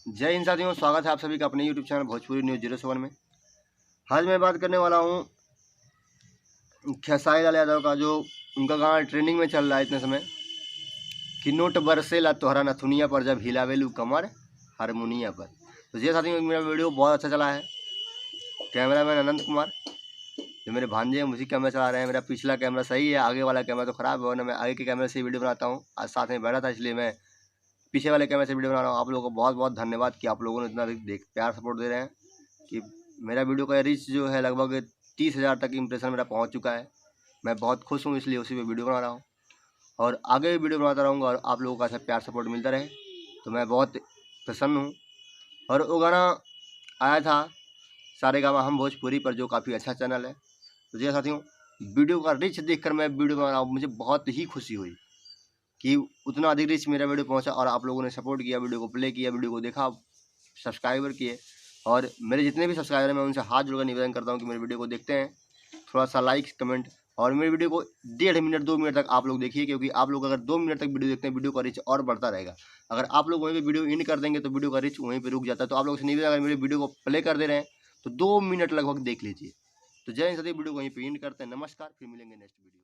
जय हिंद साथियों, स्वागत है आप सभी का अपने यूट्यूब चैनल भोजपुरी न्यूज़ 07 में। आज मैं बात करने वाला हूँ खेसारी लाल यादव का, जो उनका गाना ट्रेंडिंग में चल रहा है इतने समय कि नोट बरसेला तोहरा नथुनिया पर जब हिलावेलू कमर हारमोनिया पर। तो ये साथियों, मेरा वीडियो बहुत अच्छा चला है। कैमरामैन अनंत कुमार, जो मेरे भांजे हैं, उसी कैमरा चला रहे हैं। मेरा पिछला कैमरा सही है, आगे वाला कैमरा तो ख़राब है, वरना मैं आगे के कैमरे से वीडियो बनाता हूँ। आज साथ में बैठा था, इसलिए मैं पीछे वाले कैमरे से वीडियो बना रहा हूँ। आप लोगों को बहुत बहुत धन्यवाद कि आप लोगों ने इतना प्यार सपोर्ट दे रहे हैं कि मेरा वीडियो का रीच जो है लगभग 30,000 तक इम्प्रेशन मेरा पहुंच चुका है। मैं बहुत खुश हूं, इसलिए उसी पे वीडियो बना रहा हूं और आगे भी वीडियो बनाता रहूँगा और आप लोगों का ऐसा प्यार सपोर्ट मिलता रहे तो मैं बहुत प्रसन्न हूँ। और वो गाना आया था सारेगामा हम भोजपुरी पर, जो काफ़ी अच्छा चैनल है। तो जी साथियों, वीडियो का रीच देखकर मैं वीडियो बना रहा हूँ। मुझे बहुत ही खुशी हुई कि उतना अधिक रीच मेरा वीडियो पहुंचा और आप लोगों ने सपोर्ट किया, वीडियो को प्ले किया, वीडियो को देखा, सब्सक्राइबर किए। और मेरे जितने भी सब्सक्राइबर हैं, मैं उनसे हाथ जोड़कर निवेदन करता हूं कि मेरे वीडियो को देखते हैं, थोड़ा सा लाइक कमेंट, और मेरे वीडियो को 1.5 मिनट 2 मिनट तक आप लोग देखिए, क्योंकि आप लोग अगर 2 मिनट तक वीडियो देखते हैं, वीडियो का रीच और बढ़ता रहेगा। अगर आप लोग वहीं पर वीडियो एंड कर देंगे तो वीडियो का रीच वहीं पर रुक जाता है। तो आप लोग से निवेदन, अगर मेरे वीडियो को प्ले कर दे रहे हैं तो 2 मिनट लगभग देख लीजिए। तो जय हिंद साथी, वीडियो को वहीं पर एंड करते हैं। नमस्कार, फिर मिलेंगे नेक्स्ट वीडियो।